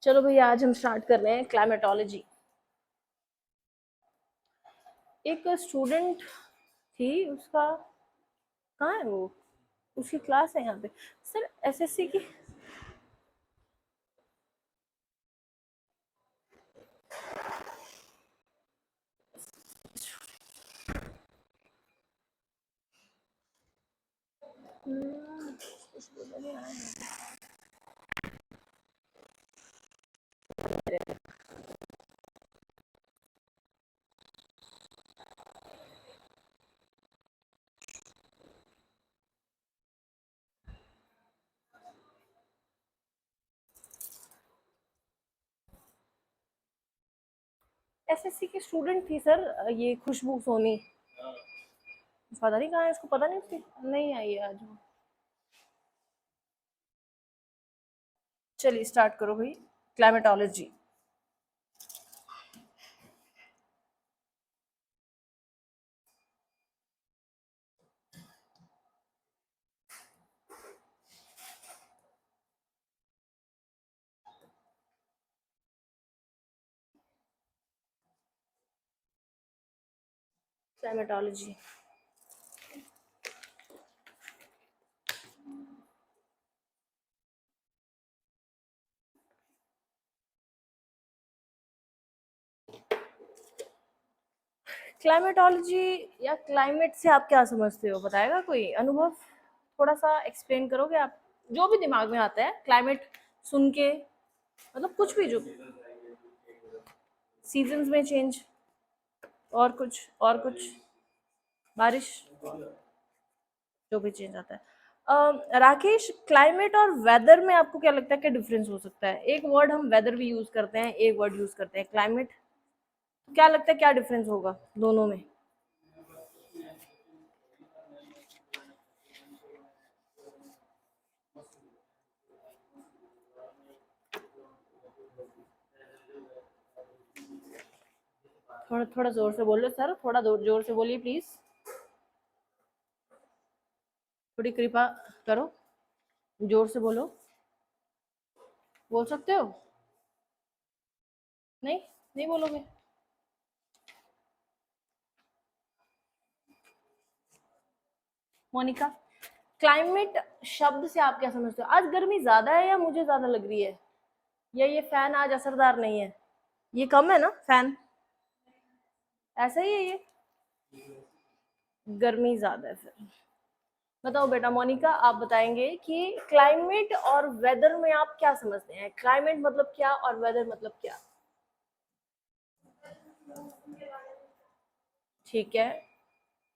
चलो भैया आज हम स्टार्ट कर रहे हैं क्लाइमेटोलॉजी। एक स्टूडेंट थी, उसका कहाँ है वो? उसकी क्लास है यहाँ पे। सर एसएससी की। एसएससी की स्टूडेंट थी सर, ये खुशबू सोनी। पता नहीं कहाँ है, इसको पता नहीं, उसकी नहीं आई है आज वो। चलिए स्टार्ट करो भाई, क्लाइमेटोलॉजी। क्लाइमेटोलॉजी। क्लाइमेटोलॉजी या क्लाइमेट से आप क्या समझते हो, बताएगा कोई अनुभव? थोड़ा सा एक्सप्लेन करोगे आप, जो भी दिमाग में आता है क्लाइमेट सुन के, मतलब कुछ भी जो सीजन्स में चेंज, और कुछ बारिश, जो भी चेंज आता है। राकेश, क्लाइमेट और वेदर में आपको क्या लगता है, क्या डिफरेंस हो सकता है? एक वर्ड हम वेदर भी यूज करते हैं, एक वर्ड यूज करते हैं क्लाइमेट। क्या लगता है क्या डिफरेंस होगा दोनों में? थोड़ा थोड़ा जोर से बोलो सर, थोड़ा जोर से बोलिए प्लीज, थोड़ी कृपा करो, जोर से बोलो। बोल सकते हो? नहीं, नहीं बोलोगे? मोनिका, क्लाइमेट शब्द से आप क्या समझते हो? आज गर्मी ज्यादा है या मुझे ज्यादा लग रही है, या ये फैन आज असरदार नहीं है? ये कम है ना फैन? ऐसा ही है ये, गर्मी ज्यादा है फिर। बताओ बेटा, मोनिका आप बताएंगे कि क्लाइमेट और वेदर में आप क्या समझते हैं? क्लाइमेट मतलब क्या और वेदर मतलब क्या? ठीक है,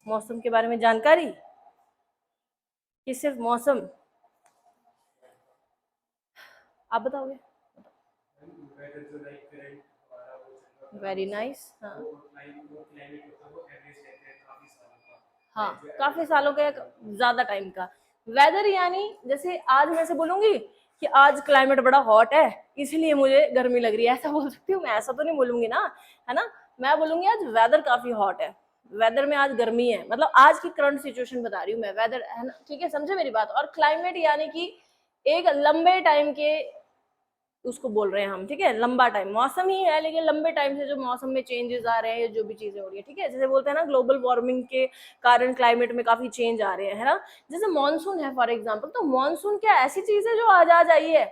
मौसम के बारे में जानकारी कि सिर्फ मौसम? आप बताओगे? Very nice. हाँ हाँ, काफी सालों का, ज्यादा टाइम का। वेदर यानी जैसे आज मैं से बोलूंगी कि आज क्लाइमेट बड़ा हॉट है इसलिए मुझे गर्मी लग रही है, ऐसा बोल सकती हूँ मैं? ऐसा तो नहीं बोलूंगी ना, है ना? मैं बोलूंगी आज वेदर काफी हॉट है, वेदर में आज गर्मी है, मतलब आज की करंट सिचुएशन बता रही हूँ मैं, वेदर है ना? ठीक है, समझे मेरी बात? और क्लाइमेट यानी कि एक लंबे टाइम के उसको बोल रहे हैं हम, ठीक है? लंबा टाइम मौसम ही है, लेकिन लंबे टाइम से जो मौसम में चेंजेस आ रहे हैं, जो भी चीजें हो रही है, ठीक है? जैसे बोलते हैं ना, ग्लोबल वार्मिंग के कारण क्लाइमेट में काफी चेंज आ रहे हैं, है ना? जैसे मानसून है फॉर एग्जाम्पल, तो मानसून क्या ऐसी चीज है जो आज आई है?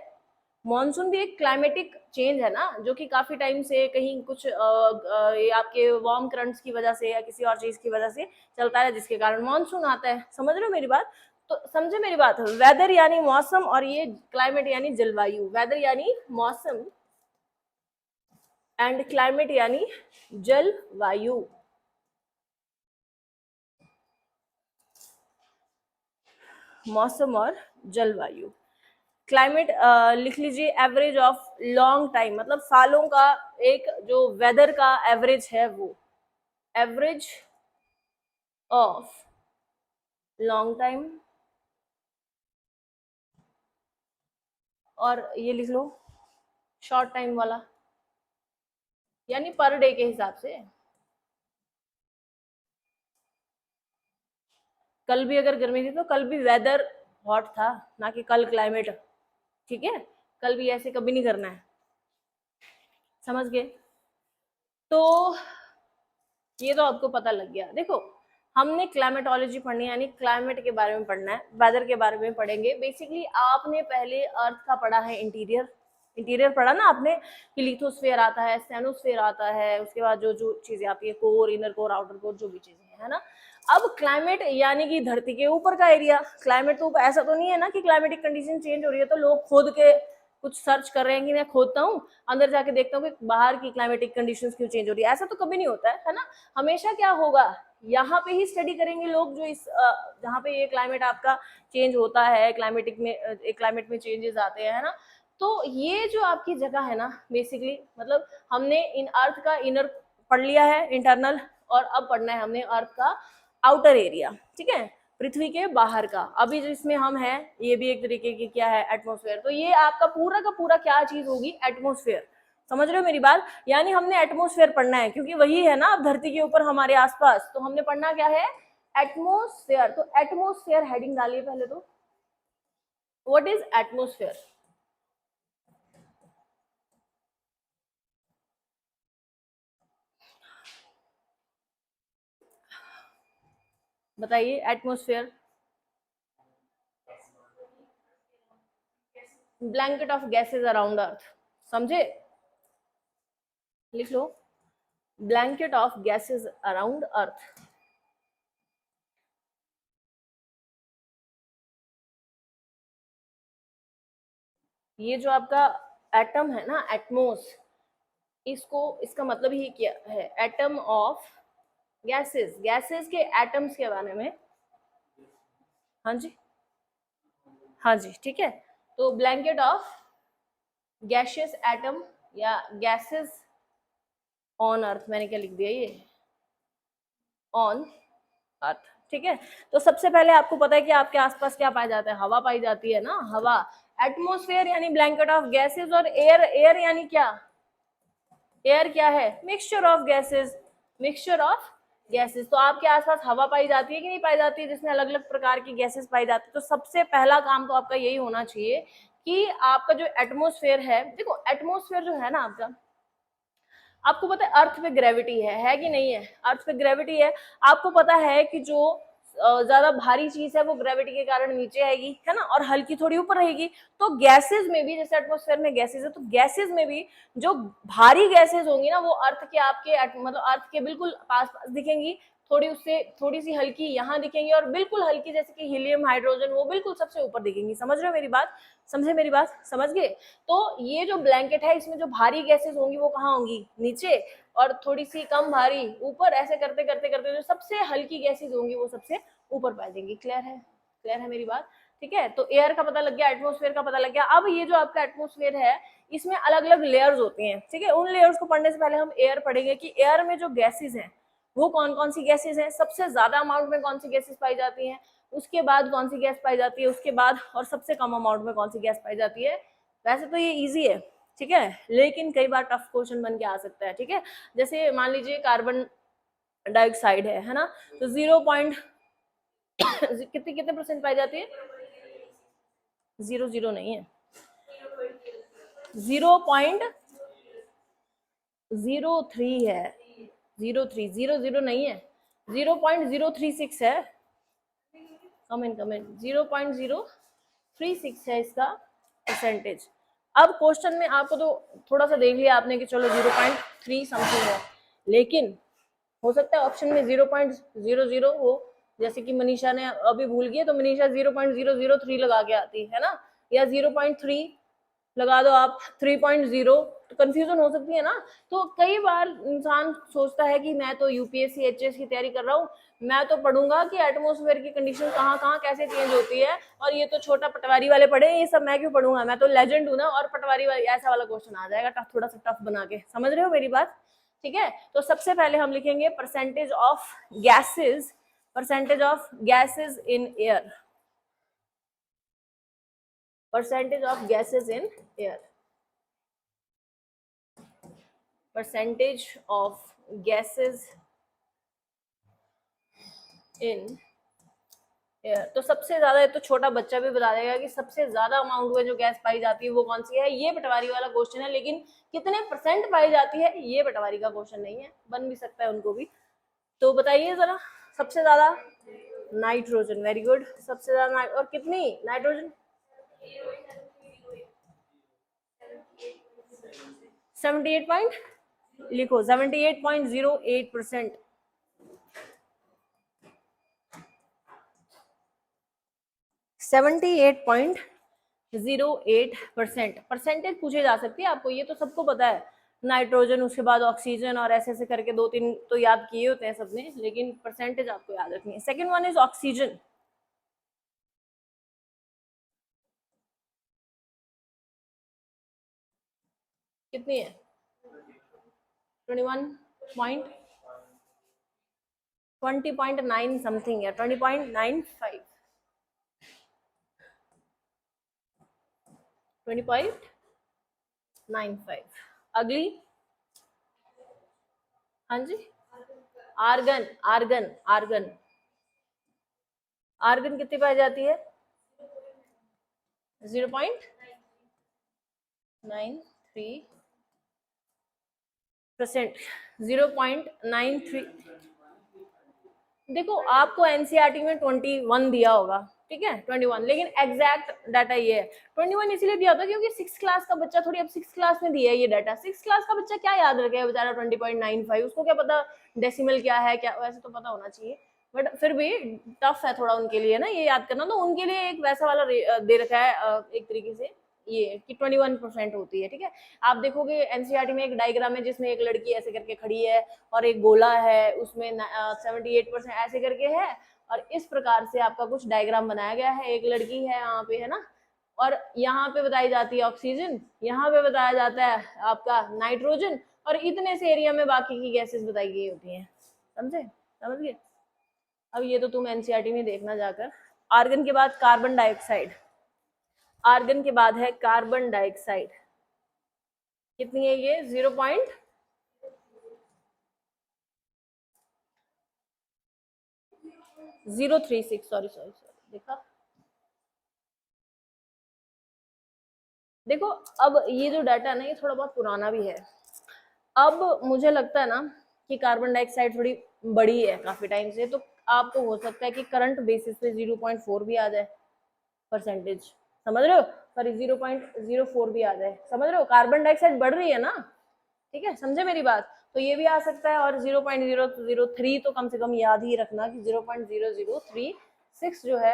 मानसून भी एक क्लाइमेटिक चेंज है ना, जो कि काफी टाइम से कहीं कुछ ये आपके वार्म करंट्स की वजह से या किसी और चीज की वजह से चलता है, जिसके कारण मानसून आता है। समझ रहे हो मेरी बात? तो समझे मेरी बात? वेदर यानी मौसम और ये क्लाइमेट यानी जलवायु। वेदर यानी मौसम एंड क्लाइमेट यानी जलवायु। मौसम और जलवायु। क्लाइमेट लिख लीजिए, एवरेज ऑफ लॉन्ग टाइम, मतलब सालों का एक जो वेदर का एवरेज है वो, एवरेज ऑफ लॉन्ग टाइम। और ये लिख लो शॉर्ट टाइम वाला, यानी पर डे के हिसाब से। कल भी अगर गर्मी थी तो कल भी वेदर हॉट था, ना कि कल क्लाइमेट। ठीक है, कल भी ऐसे कभी नहीं करना है। समझ गए? तो ये तो आपको पता लग गया। देखो, हमने क्लाइमेटोलॉजी पढ़नी है, यानी क्लाइमेट के बारे में पढ़ना है, वेदर के बारे में पढ़ेंगे। बेसिकली आपने पहले अर्थ का पढ़ा है, इंटीरियर, इंटीरियर पढ़ा ना आपने, कि लिथोस्फेयर आता है, स्टेनोस्फेयर आता है, उसके बाद जो जो चीजें आती है, core, inner core, outer core, जो भी चीजें है ना। अब क्लाइमेट यानी कि धरती के ऊपर का एरिया। क्लाइमेट तो ऐसा तो नहीं है ना कि क्लाइमेटिक कंडीशन चेंज हो रही है तो लोग खोद के कुछ सर्च कर रहे हैं कि मैं खोदता हूँ, अंदर जाके देखता हूँ कि बाहर की क्लाइमेटिक कंडीशंस क्यों चेंज हो रही है। ऐसा तो कभी नहीं होता है ना। हमेशा क्या होगा, यहाँ पे ही स्टडी करेंगे लोग, जो इस जहाँ पे ये क्लाइमेट आपका चेंज होता है, क्लाइमेटिक में क्लाइमेट में चेंजेस आते हैं, है ना। तो ये जो आपकी जगह है ना, बेसिकली मतलब हमने इन अर्थ का इनर पढ़ लिया है, इंटरनल, और अब पढ़ना है हमने अर्थ का आउटर एरिया, ठीक है, पृथ्वी के बाहर का। अभी जिसमें हम हैं ये भी एक तरीके की क्या है, एटमॉस्फेयर। तो ये आपका पूरा का पूरा क्या चीज होगी, एटमॉस्फेयर। समझ रहे हो मेरी बात? यानी हमने एटमॉस्फेयर पढ़ना है, क्योंकि वही है ना अब धरती के ऊपर हमारे आसपास। तो हमने पढ़ना क्या है, एटमॉस्फेयर। तो एटमॉस्फेयर हेडिंग डालिए पहले तो, व्हाट इज एटमॉस्फेयर? बताइए, atmosphere, blanket of gases around earth. समझे? लिख लो, blanket of gases around earth. ये जो आपका एटम है ना, एटमोस, इसको, इसका मतलब ही क्या है, एटम ऑफ गैसेस। गैसेस के एटम्स के बारे में। हाँ जी, हाँ जी, ठीक है। तो ब्लैंकेट ऑफ गैशियस एटम या गैसेस ऑन अर्थ, मैंने क्या लिख दिया ये, ऑन अर्थ, ठीक है। तो सबसे पहले आपको पता है कि आपके आसपास क्या पाया जाता है, हवा पाई जाती है ना, हवा। एटमॉस्फेयर यानी ब्लैंकेट ऑफ गैसेस, और एयर, एयर यानी क्या, एयर क्या है, mixture of gases, mixture of gases. तो आपके आसपास हवा पाई जाती है कि नहीं पाई जाती है, जिसमें अलग अलग प्रकार की गैसेस पाई जाती है। तो सबसे पहला काम तो आपका यही होना चाहिए कि आपका जो एटमॉस्फेयर है, देखो एटमॉस्फेयर जो है ना आपका, आपको पता है अर्थ पे ग्रेविटी है कि नहीं है, अर्थ पे ग्रेविटी है। आपको पता है कि जो ज्यादा भारी चीज है वो ग्रेविटी के कारण नीचे आएगी, है ना, और हल्की थोड़ी ऊपर रहेगी। तो गैसेस में भी, जैसे एटमॉस्फेयर में गैसेस है, तो गैसेस में भी जो भारी गैसेस होंगी ना, वो अर्थ के आपके मतलब अर्थ के बिल्कुल पास पास दिखेंगी, थोड़ी उससे थोड़ी सी हल्की यहाँ दिखेंगी, और बिल्कुल हल्की जैसे कि हीलियम, हाइड्रोजन, वो बिल्कुल सबसे ऊपर दिखेंगी। समझ रहे हो मेरी बात? समझे मेरी बात? समझ गए? तो ये जो ब्लैंकेट है, इसमें जो भारी गैसेस होंगी वो कहाँ होंगी, नीचे, और थोड़ी सी कम भारी ऊपर। ऐसे करते करते करते जो सबसे हल्की गैसेस होंगी वो सबसे ऊपर पाई देंगी। क्लियर है? क्लियर है मेरी बात? ठीक है। तो एयर का पता लग गया, एटमॉस्फेयर का पता लग गया। अब ये जो आपका एटमॉस्फेयर है, इसमें अलग अलग लेयर्स होती हैं, ठीक है। उन लेयर्स को पढ़ने से पहले हम एयर पढ़ेंगे कि एयर में जो गैसेस हैं वो कौन कौन सी गैसेस हैं, सबसे ज्यादा अमाउंट में कौन सी गैसेस पाई जाती हैं, उसके बाद कौन सी गैस पाई जाती है, उसके बाद और सबसे कम अमाउंट में कौन सी गैस पाई जाती है। वैसे तो ये इजी है, ठीक है, लेकिन कई बार टफ क्वेश्चन बन के आ सकता है, ठीक है। जैसे मान लीजिए कार्बन डाइऑक्साइड है ना, तो 0 कितने कितने परसेंट पाई जाती है, 0 नहीं है, 0.03 है, 0 नहीं है, 0.036 है, कमेंट 0.036 है इसका परसेंटेज। अब क्वेश्चन में आपको तो थोड़ा सा देख लिया आपने कि चलो 0.3 समथिंग है, लेकिन हो सकता है ऑप्शन में 0.00 हो, जैसे कि मनीषा ने अभी भूल गई, तो मनीषा 0.003 लगा के आती है ना, या 0.3 लगा दो आप, 3.0, तो कंफ्यूजन हो सकती है ना। तो कई बार इंसान सोचता है कि मैं तो यूपीएससी एचएस की तैयारी कर रहा हूँ, मैं तो पढ़ूंगा कि एटमॉस्फेयर की कंडीशन कहाँ कहाँ कैसे चेंज होती है, और ये तो छोटा पटवारी वाले पढ़े, ये सब मैं क्यों पढ़ूंगा, मैं तो लेजेंड हूँ ना, और पटवारी वाले ऐसा वाला क्वेश्चन आ जाएगा टफ, थोड़ा सा टफ बना के। समझ रहे हो मेरी बात? ठीक है। तो सबसे पहले हम लिखेंगे percentage of gases, percentage of gases in air, percentage of gases in air, percentage of gases in तो सबसे ज्यादा, ये तो छोटा बच्चा भी बता देगा कि सबसे ज्यादा अमाउंट में जो गैस पाई जाती है वो कौन सी है। ये पटवारी वाला क्वेश्चन है, लेकिन कितने परसेंट पाई जाती है ये पटवारी का क्वेश्चन नहीं है, बन भी सकता है उनको भी। तो बताइए जरा, सबसे ज्यादा नाइट्रोजन, वेरी गुड, सबसे ज्यादा और कितनी नाइट्रोजन, 78 पॉइंट, लिखो 78.08%। 78.08% परसेंटेज पूछे जा सकती है आपको, ये तो सबको पता है। नाइट्रोजन, उसके बाद ऑक्सीजन, और ऐसे ऐसे करके दो तीन तो याद किए होते हैं सबने, लेकिन परसेंटेज आपको याद रखनी है। Second one is oxygen. कितनी है? 21 पॉइंट, 20.9 समथिंग है, 20.95, 20.95। अगली, हाँ जी, आर्गन, आर्गन, आर्गन, आर्गन कितनी पाई जाती है? 0.93%, 0.93। देखो आपको एनसीईआरटी में 21 दिया होगा, ठीक है, 21, लेकिन एग्जैक्ट डाटा ये है। 21 इसलिए दिया होता क्योंकि 6 क्लास का बच्चा थोड़ी, अब 6 क्लास में दिया है ये डाटा, 6 क्लास का बच्चा क्या याद रखेगा बेचारा 20.95, उसको क्या पता डेसिमल क्या है, क्या, वैसे तो पता होना चाहिए, बट फिर भी टफ है थोड़ा उनके लिए ना ये याद करना, तो उनके लिए एक वैसा वाला दे रखा है एक तरीके से ये कि 21% होती है, ठीक है। आप देखोगे एनसीईआरटी में एक डायग्राम है जिसमें एक लड़की ऐसे करके खड़ी है और एक गोला है, उसमें 78% ऐसे करके है, और इस प्रकार से आपका कुछ डायग्राम बनाया गया है, एक लड़की है यहाँ पे, है ना, और यहाँ पे बताई जाती है ऑक्सीजन, यहाँ पे बताया जाता है आपका नाइट्रोजन, और इतने से एरिया में बाकी की गैसेस बताई गई होती हैं। समझे, समझ गए? अब ये तो तुम एनसीईआरटी में देखना जाकर। आर्गन के बाद कार्बन डाइऑक्साइड, आर्गन के बाद है कार्बन डाइऑक्साइड। कितनी है ये? 0.036, सॉरी सॉरी सॉरी, देखा, देखो अब ये जो डाटा है ना ये थोड़ा बहुत पुराना भी है। अब मुझे लगता है ना कि कार्बन डाइऑक्साइड थोड़ी बड़ी है काफी टाइम से, तो आपको हो सकता है कि करंट बेसिस पे 0.4 भी आ जाए परसेंटेज, समझ रहे हो, सॉरी 0.04 भी आ जाए, समझ रहे हो, कार्बन डाइऑक्साइड बढ़ रही है ना, ठीक है, समझे मेरी बात, तो ये भी आ सकता है। और 0.003 तो कम से कम याद ही रखना कि 0.0036 जो है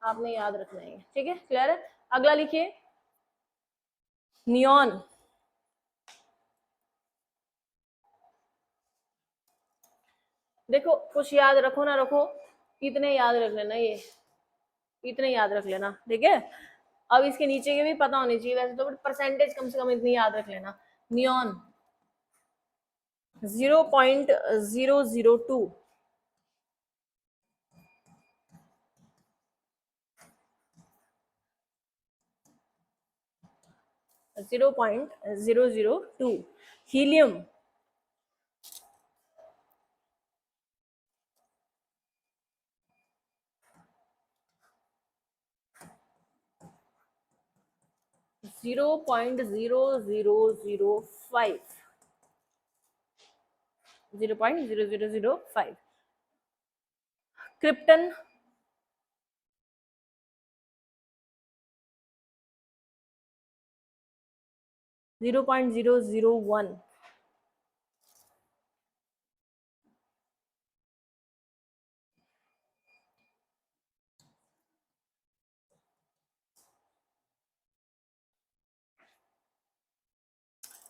आपने याद रखना है, ठीक है, क्लियर है। अगला लिखिए, नियॉन। देखो कुछ याद रखो ना रखो, इतने याद रख लेना, ये इतने याद रख लेना, ठीक है। अब इसके नीचे के भी पता होनी चाहिए वैसे तो, बट परसेंटेज कम से कम इतनी याद रख लेना। Neon 0.002, 0.002। Helium 0.0005, 0.0005। Krypton 0.001।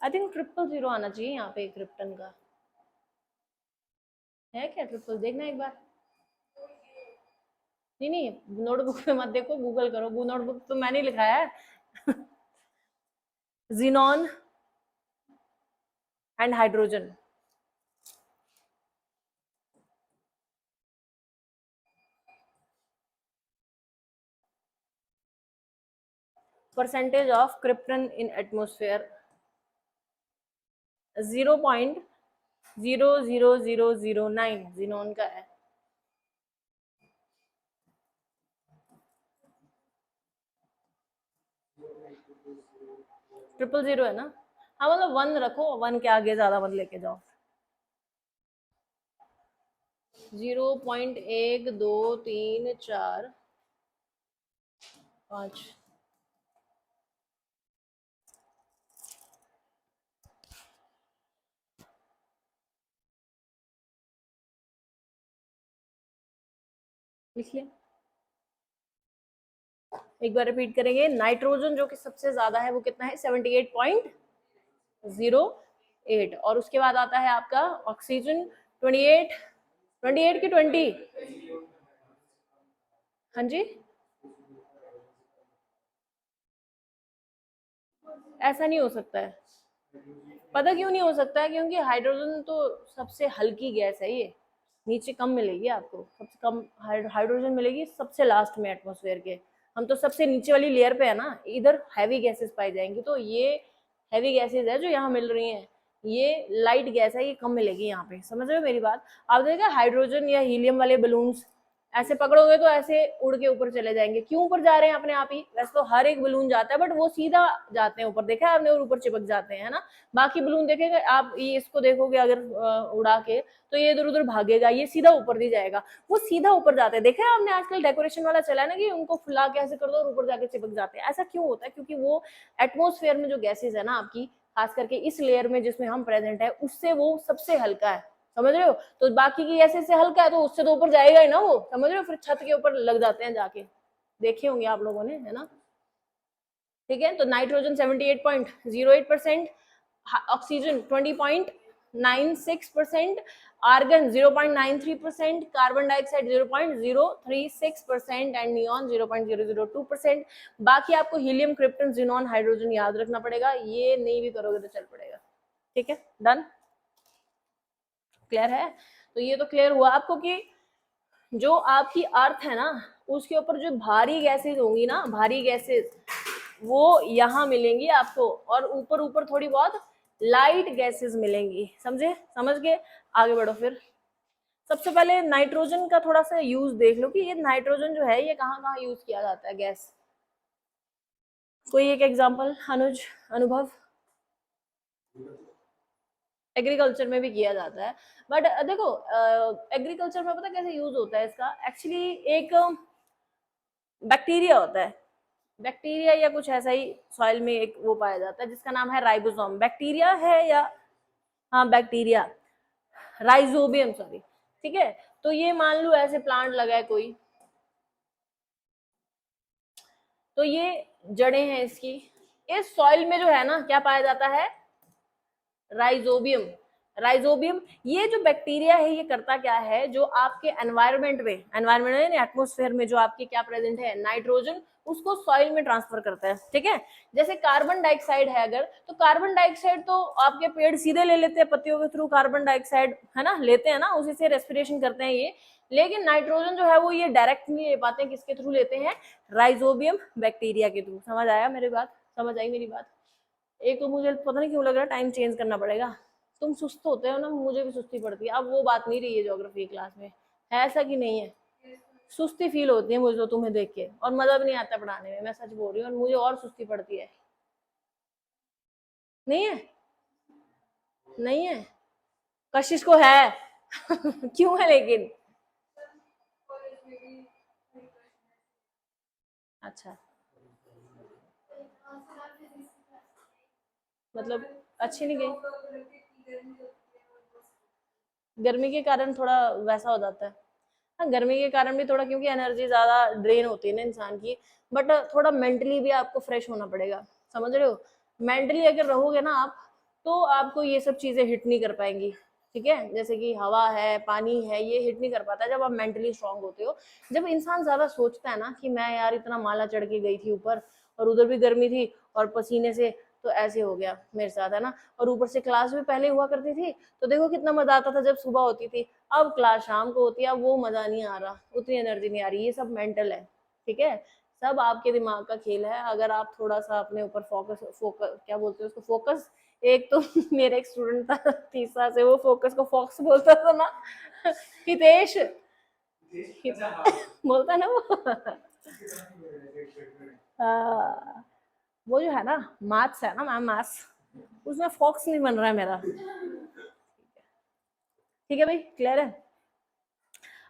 I think 000 आना चाहिए यहाँ पे क्रिप्टन का, है क्या ट्रिपल, देखना एक बार। नहीं नहीं, नोटबुक पे मत देखो, गूगल करो, नोटबुक तो मैंने लिखा है। Xenon and hydrogen, percentage of krypton in atmosphere 0.00009 xenon का है। 000 है ना? हाँ मतलब 1 रखो, 1 के आगे ज्यादा मत लेके जाओ। 0.1 2 3 4 5। लिख लिया। एक बार रिपीट करेंगे। नाइट्रोजन जो कि सबसे ज्यादा है वो कितना है? 78.08। और उसके बाद आता है आपका ऑक्सीजन 28। 28 की 20? हाँ जी, ऐसा नहीं हो सकता है। पता क्यों नहीं हो सकता है? क्योंकि हाइड्रोजन तो सबसे हल्की गैस है ये, नीचे कम मिलेगी आपको, सबसे कम हाइड्रोजन मिलेगी सबसे लास्ट में एटमॉस्फेयर के। हम तो सबसे नीचे वाली लेयर पे है ना, इधर हैवी गैसेस पाई जाएंगी। तो ये हैवी गैसेस है जो यहाँ मिल रही हैं, ये लाइट गैस है, ये कम मिलेगी यहाँ पे। समझ रहे हो मेरी बात? आप देखिए हाइड्रोजन या हीलियम वाले बलून्स ऐसे पकड़ोगे तो ऐसे उड़ के ऊपर चले जाएंगे। क्यों ऊपर जा रहे हैं अपने आप ही? वैसे तो हर एक बलून जाता है, बट वो सीधा जाते हैं ऊपर, देखा है आपने, और ऊपर चिपक जाते हैं, है ना। बाकी बलून देखेंगे आप, ये इसको देखोगे अगर उड़ा के, तो ये इधर उधर भागेगा, ये सीधा ऊपर नहीं जाएगा, वो सीधा ऊपर जाते हैं। देखा है आपने आजकल डेकोरेशन वाला चला है ना, कि उनको फुला के ऐसे कर दो और ऊपर जाके चिपक जाते हैं। ऐसा क्यों होता है? क्योंकि वो एटमोस्फेयर में जो गैसेज है ना आपकी, खास करके इस लेयर में जिसमें हम प्रेजेंट है, उससे वो सबसे हल्का है। समझ रहे हो? तो बाकी की ऐसे से हल्का है तो उससे तो ऊपर जाएगा ही ना वो। समझ रहे हो? फिर छत के ऊपर लग जाते हैं जाके, देखे होंगे आप लोगों ने, है ना। ठीक है, तो nitrogen 78.08%, oxygen 20.96%, argon 0.93%, carbon dioxide 0.036% and neon 0.002%। बाकी आपको हीलियम, क्रिप्टन, जिनॉन, हाइड्रोजन याद रखना पड़ेगा, ये नहीं भी करोगे तो चल पड़ेगा। ठीक है, डन, क्लियर है? तो ये तो क्लियर हुआ आपको कि जो आपकी अर्थ है ना, उसके ऊपर जो भारी गैसेज होंगी ना, भारी गैसेज, वो यहाँ मिलेंगी आपको, और ऊपर ऊपर थोड़ी बहुत लाइट गैसेस मिलेंगी। समझे? समझ गए? आगे बढ़ो फिर। सबसे पहले नाइट्रोजन का थोड़ा सा यूज देख लो कि ये नाइट्रोजन जो है ये कहाँ कहाँ यूज किया जाता है गैस। कोई एक एग्जांपल, अनुज, अनुभव। एग्रीकल्चर में भी किया जाता है, बट देखो एग्रीकल्चर में पता कैसे यूज होता है इसका? एक्चुअली एक बैक्टीरिया होता है, बैक्टीरिया या कुछ ऐसा ही सॉइल में एक वो पाया जाता है जिसका नाम है राइबोसोम। बैक्टीरिया है या, हाँ बैक्टीरिया, राइजोबियम सॉरी। ठीक है, तो ये मान लो ऐसे प्लांट लगा है कोई, तो ये जड़ें हैं इसकी, इस सॉइल में जो है ना क्या पाया जाता है? राइजोबियम। राइजोबियम, ये जो बैक्टीरिया है ये करता क्या है? जो आपके एनवायरमेंट में, एनवायरमेंट एटमोस्फेयर में जो आपके क्या प्रेजेंट है, नाइट्रोजन, उसको सॉइल में ट्रांसफर करता है। ठीक है, जैसे कार्बन डाइऑक्साइड है अगर, तो कार्बन डाइऑक्साइड तो आपके पेड़ सीधे ले लेते हैं पत्तियों के थ्रू, कार्बन डाइऑक्साइड, है ना, लेते हैं ना, उसी से रेस्पिरेशन करते हैं ये। लेकिन नाइट्रोजन जो है वो ये डायरेक्ट नहीं ले पाते हैं, किसके थ्रू लेते हैं? राइजोबियम बैक्टीरिया के थ्रू। समझ आया मेरी बात? समझ आई मेरी बात? एक तो मुझे पता नहीं क्यों लग रहा है टाइम चेंज करना पड़ेगा। तुम सुस्त होते हो ना, मुझे भी सुस्ती पड़ती है। अब वो बात नहीं रही है ज्योग्राफी क्लास में, है ऐसा कि नहीं है? सुस्ती फील होती है मुझे तो तुम्हें देख के, और मजा भी नहीं आता पढ़ाने में, मैं सच बोल रही हूँ, और मुझे और सुस्ती पड़ती है। नहीं है? नहीं है? कशिश को है। क्यों है लेकिन? अच्छा, मतलब अच्छी नहीं गई? गर्मी के कारण थोड़ा वैसा हो जाता है। हाँ, गर्मी के कारण भी थोड़ा, क्योंकि एनर्जी ज्यादा ड्रेन होती है ना इंसान की, बट थोड़ा मेंटली भी आपको फ्रेश होना पड़ेगा। समझ रहे हो? मेंटली अगर रहोगे ना आप, तो आपको ये सब चीजें हिट नहीं कर पाएंगी। ठीक है, जैसे कि हवा है, पानी है, ये हिट नहीं कर पाता जब आप मेंटली स्ट्रांग होते हो। जब इंसान ज्यादा सोचता है ना कि मैं यार इतना माला चढ़ के गई थी ऊपर, और उधर भी गर्मी थी और पसीने से, तो ऐसे हो गया मेरे साथ, है ना। और ऊपर से क्लास भी पहले हुआ करती थी, तो देखो कितना मजा आता था जब सुबह होती थी। अब क्लास शाम को होती है, अब वो मजा नहीं आ रहा, उतनी एनर्जी नहीं आ रही। ये सब मेंटल है। ठीक है, सब आपके दिमाग का खेल है। अगर आप थोड़ा सा अपने ऊपर फोकस, क्या बोलते हैं उसको, फोकस, एक तो मेरा एक स्टूडेंट था तीसरा से, वो फोकस को फॉक्स बोलता था ना। हितेश, बोलता ना वो। हाँ, वो जो है ना मैथ्स है ना मैम, मैथ्स, उसमें फोकस नहीं बन रहा है मेरा। ठीक है भाई, क्लियर है।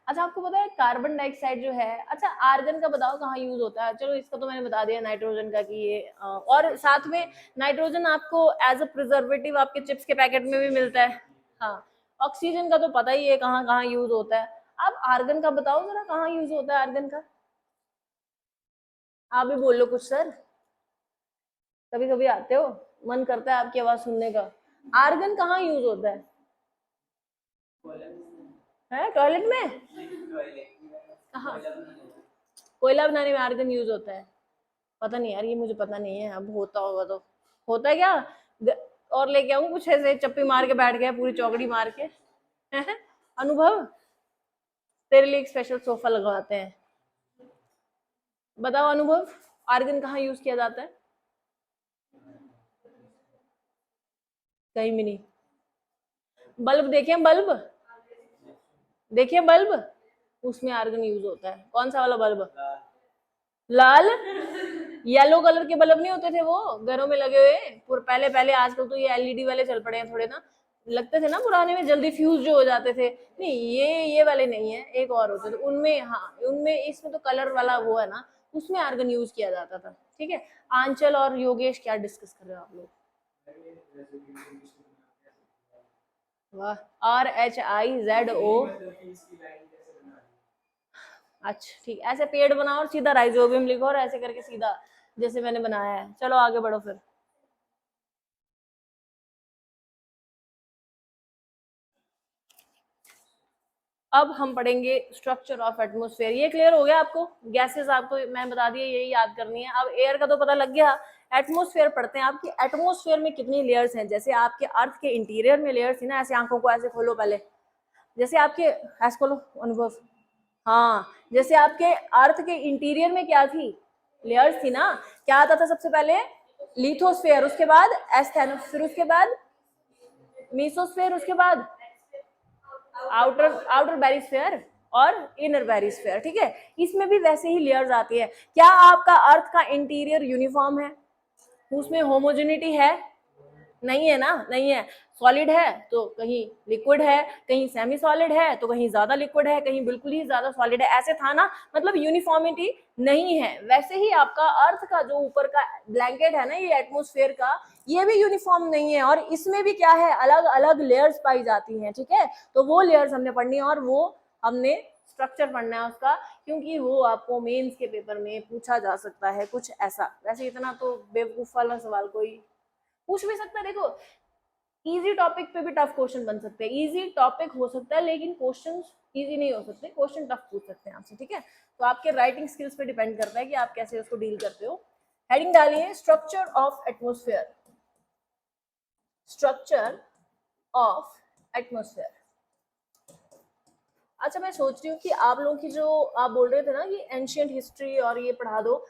अच्छा आपको पता है कार्बन डाइऑक्साइड जो है, अच्छा आर्गन का बताओ कहाँ यूज होता है। चलो इसका तो मैंने बता दिया, नाइट्रोजन का कि ये और साथ में नाइट्रोजन आपको एज अ प्रिजर्वेटिव आपके चिप्स के पैकेट में भी मिलता है। हाँ, ऑक्सीजन का तो पता ही है कहाँ कहाँ यूज होता है। आप आर्गन का बताओ जरा कहाँ यूज होता है आर्गन का। आप भी बोल लो कुछ सर, कभी कभी आते हो, मन करता है आपकी आवाज सुनने का। आर्गन कहाँ यूज होता है टॉयलेट में? कहाँ? कोयला बनाने में आर्गन यूज होता है? पता नहीं यार, ये मुझे पता नहीं है, अब होता होगा तो। होता है क्या? ग- और लेके आऊं कुछ ऐसे चप्पी मार के बैठ गया पूरी चौकड़ी मार के? अनुभव, तेरे लिए एक स्पेशल सोफा लगवाते हैं। बताओ अनुभव, आर्गन कहाँ यूज किया जाता है? कहीं भी नहीं। बल्ब देखे बल्ब, देखिए बल्ब, उसमें आर्गन यूज होता है। कौन सा वाला बल्ब? लाल, येलो कलर के बल्ब नहीं होते थे वो घरों में लगे हुए पहले पहले, आजकल तो ये एलईडी वाले चल पड़े हैं थोड़े ना। लगते थे ना पुराने में, जल्दी फ्यूज जो हो जाते थे। नहीं ये वाले नहीं है, एक और होते थे उनमें। हाँ उनमें, इसमें तो कलर वाला वो है ना, उसमें आर्गन यूज किया जाता था। ठीक है। आंचल और योगेश क्या डिस्कस कर रहे हो आप लोग? वाह, RHIZO। अच्छा ठीक, ऐसे पेड़ बनाओ और सीधा राइजोबियम लिखो और ऐसे करके सीधा जैसे मैंने बनाया है। चलो आगे बढ़ो फिर। अब हम पढ़ेंगे स्ट्रक्चर ऑफ एटमोस्फेयर। ये क्लियर हो गया आपको? गैसेस आपको मैं बता दिया, यही याद करनी है। अब एयर का तो पता लग गया। एटमोस्फेयर पढ़ते हैं। आपकी एटमोस्फेयर में कितनी लेयर्स हैं? जैसे आपके अर्थ के इंटीरियर में लेयर्स थी ना, ऐसे आंखों को ऐसे खोलो पहले, जैसे आपके, ऐसे खोलो अनुभव। हाँ, जैसे आपके अर्थ के इंटीरियर में क्या थी? लेयर्स थी ना। क्या आता था सबसे पहले? लिथोस्फेयर, उसके बाद एस्थेनोस्फेयर, उसके बाद मीसोस्फेयर, उसके बाद आउटर आउटर बैरिस्फेयर और इनर बैरिस्फेयर। ठीक है, इसमें भी वैसे ही लेयर्स आती है। क्या आपका अर्थ का इंटीरियर यूनिफॉर्म है? उसमें होमोजेनिटी है? नहीं है ना, नहीं है। सॉलिड है तो कहीं लिक्विड है, कहीं सेमी सॉलिड है तो कहीं ज्यादा लिक्विड है, कहीं बिल्कुल ही ज्यादा सॉलिड है, ऐसे था ना। मतलब यूनिफॉर्मिटी नहीं है। वैसे ही आपका अर्थ का जो ऊपर का ब्लैंकेट है ना, ये एटमोस्फेयर का, ये भी यूनिफॉर्म नहीं है। और इसमें भी क्या है, अलग अलग लेयर्स पाई जाती हैं। ठीक है, तो वो लेयर्स हमने पढ़नी है और वो हमने स्ट्रक्चर पढ़ना है उसका, क्योंकि वो आपको मेंस के पेपर में पूछा जा सकता है कुछ ऐसा। वैसे इतना तो बेवकूफ वाला सवाल कोई पूछ भी सकता है। देखो, इजी टॉपिक पे भी टफ क्वेश्चन बन सकते हैं। इजी टॉपिक हो सकता है लेकिन क्वेश्चन इजी नहीं हो सकते, क्वेश्चन टफ पूछ सकते हैं आपसे। ठीक है, तो आपके राइटिंग स्किल्स पे डिपेंड करता है कि आप कैसे उसको डील करते हो। हेडिंग डालिए structure of atmosphere, structure of atmosphere. अच्छा मैं सोच रही हूँ कि आप लोगों की जो आप बोल रहे थे ना कि एंशियंट हिस्ट्री और ये पढ़ा दो,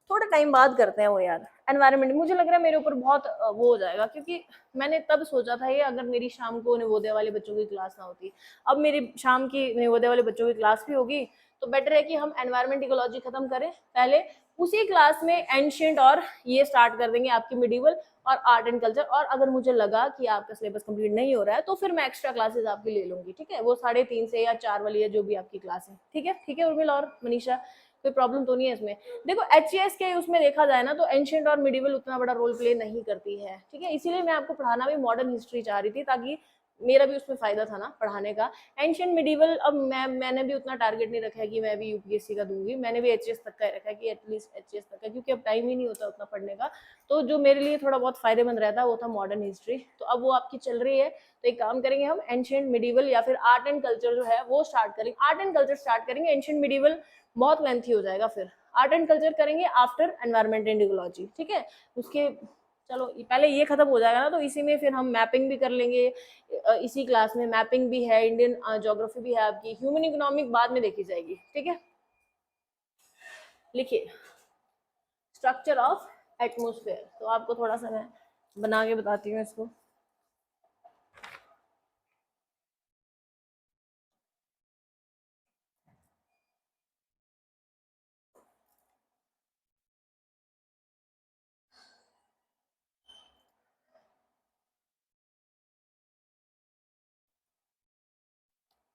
थोड़ा टाइम बाद करते हैं वो यार। एनवायरनमेंट मुझे लग रहा है मेरे ऊपर बहुत वो हो जाएगा, क्योंकि मैंने तब सोचा था ये, अगर मेरी शाम को नवोदय वाले बच्चों की क्लास ना होती। अब मेरी शाम की नवोदय वाले बच्चों की क्लास भी होगी, तो बेटर है कि हम एनवायरनमेंट इकोलॉजी खत्म करें पहले, उसी क्लास में एंशियंट और ये स्टार्ट कर देंगे आपकी मिडिवल और आर्ट एंड कल्चर। और अगर मुझे लगा कि आपका सिलेबस कंप्लीट नहीं हो रहा है तो फिर मैं एक्स्ट्रा क्लासेस आपकी ले लूंगी। ठीक है, वो 3:30 से या 4 वाली है जो भी आपकी क्लास है। ठीक है, ठीक है उर्मिला और मनीषा, कोई प्रॉब्लम तो नहीं है इसमें? देखो एचएएस के उसमें देखा जाए ना तो एंशियंट और मिडिवल उतना बड़ा रोल प्ले नहीं करती है। ठीक है, इसीलिए मैं आपको पढ़ाना भी मॉडर्न हिस्ट्री चाह रही थी, ताकि मेरा भी उसमें फायदा था ना पढ़ाने का। एंशियंट मिडिवल अब मैंने भी उतना टारगेट नहीं रखा है कि मैं भी यूपीएससी का दूंगी। मैंने भी एचएएस तक का रखा है कि एटलीस्ट एचएएस तक का, क्योंकि अब टाइम ही नहीं होता उतना पढ़ने का। तो जो मेरे लिए थोड़ा बहुत फायदेमंद रहता है वो था मॉडर्न हिस्ट्री। तो अब वो आपकी चल रही है, तो एक काम करेंगे हम, एंशियंट मिडिवल या फिर आर्ट एंड कल्चर जो है वो स्टार्ट करेंगे। आर्ट एंड कल्चर स्टार्ट करेंगे, एंशियंट मिडिवल बहुत लेंथी हो जाएगा। फिर आर्ट एंड कल्चर करेंगे आफ्टर एनवायरमेंट एंड इकोलॉजी। ठीक है, उसके चलो पहले ये खत्म हो जाएगा ना, तो इसी में फिर हम मैपिंग भी कर लेंगे। इसी क्लास में मैपिंग भी है, इंडियन ज्योग्राफी भी है आपकी, ह्यूमन इकोनॉमिक बाद में देखी जाएगी। ठीक है, लिखिए स्ट्रक्चर ऑफ एटमोस्फेयर। तो आपको थोड़ा सा मैं बना के बताती हूँ इसको।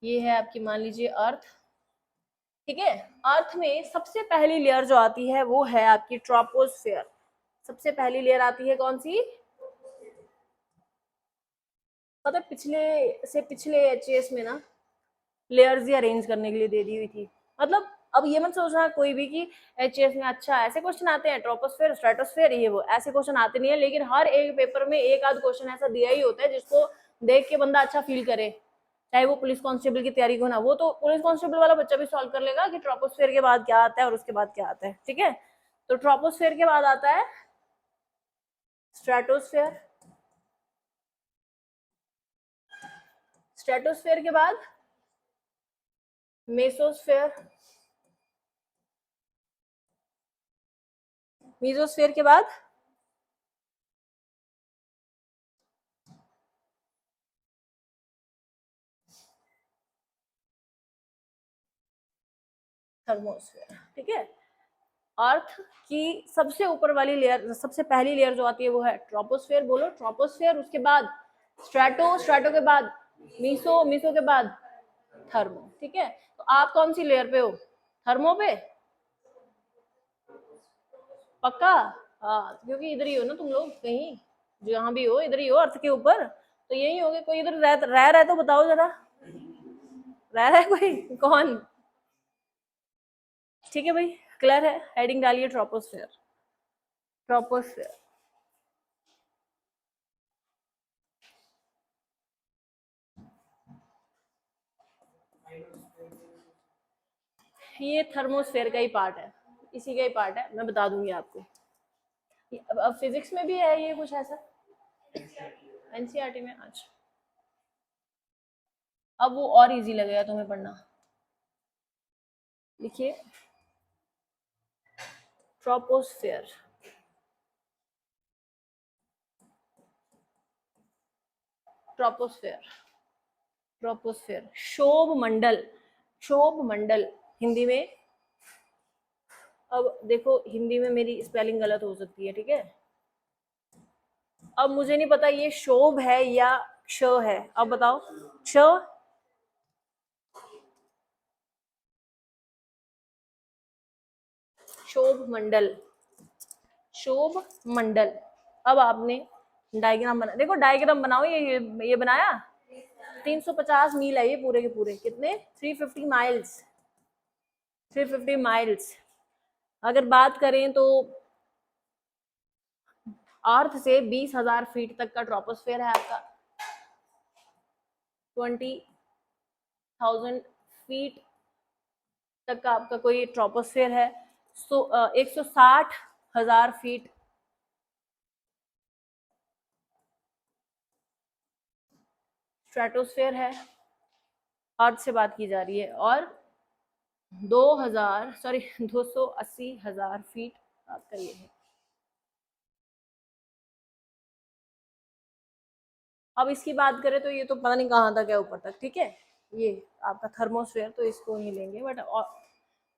ये है आपकी मान लीजिए अर्थ, ठीक है। अर्थ में सबसे पहली लेयर जो आती है वो है आपकी ट्रोपोस्फेयर। सबसे पहली लेयर आती है कौन सी, पता पिछले एचएएस में ना लेयर्स ही अरेंज करने के लिए दे दी हुई थी। मतलब अब ये मत सोचना कोई भी कि एचएएस में अच्छा ऐसे क्वेश्चन आते हैं ट्रोपोस्फेयर स्ट्रेटोस्फेयर ये वो, ऐसे क्वेश्चन आते नहीं है, लेकिन हर एक पेपर में एक आध क्वेश्चन ऐसा दिया ही होता है जिसको देख के बंदा अच्छा फील करे, चाहे वो पुलिस कांस्टेबल की तैयारी को ना, वो तो पुलिस कांस्टेबल वाला बच्चा भी सॉल्व कर लेगा कि ट्रोपोस्फेयर के बाद क्या आता है और उसके बाद क्या आता है, ठीक है। तो ट्रोपोस्फेयर के बाद आता है स्ट्रेटोस्फेयर, स्ट्रेटोस्फेयर के बाद मेसोस्फेयर, मीजोस्फेयर के बाद थर्मोस्फेयर, ठीक है। अर्थ की सबसे ऊपर वाली लेयर, सबसे पहली लेयर जो आती है वो है ट्रोपोस्फेयर, बोलो ट्रोपोस्फेयर, उसके बाद स्ट्रेटो, स्ट्रेटो के बाद मीसो, मीसो के बाद थर्मो, ठीक है। तो आप कौन सी लेयर पे हो, थर्मो पे, पक्का? हाँ, क्योंकि इधर ही हो ना तुम लोग, कहीं जहां भी हो इधर ही हो अर्थ के ऊपर, तो यही होगे। कोई इधर रह रहा है तो बताओ जरा, रह रहा है कोई, कौन? ठीक है भाई, क्लियर है, हेडिंग डालिए ट्रोपोस्फेयर, ट्रोपोस्फेयर। ये थर्मोस्फेयर का ही पार्ट है, इसी का ही पार्ट है, मैं बता दूंगी आपको। अब फिजिक्स में भी है ये कुछ ऐसा, एनसीईआरटी में आज। अब वो और इजी लगेगा तुम्हें पढ़ना। लिखिए ट्रोपोस्फेयर, ट्रोपोस्फेयर, ट्रोपोस्फेयर, शोभ मंडल, शोभ मंडल हिंदी में। अब देखो हिंदी में मेरी स्पेलिंग गलत हो सकती है, ठीक है। अब मुझे नहीं पता ये शोभ है या क्ष है, अब बताओ। क्ष, शोभ मंडल, शोभ मंडल। अब आपने डायग्राम बना, देखो डायग्राम बनाओ, ये बनाया 350 मील है ये पूरे के पूरे, कितने 350 माइल्स, 350 माइल्स। अगर बात करें तो अर्थ से 20,000 फीट तक का ट्रोपोस्फेयर है आपका, 20,000 फीट तक का आपका कोई ट्रोपोस्फेयर है। 160,000 फीट स्ट्रेटोस्फेयर है, अर्थ से बात की जा रही है, और 280,000 फीट आपका ये है। अब इसकी बात करें तो ये तो पता नहीं कहाँ तक है ऊपर तक, ठीक है। ये आपका थर्मोस्फेयर तो इसको नहीं लेंगे, बट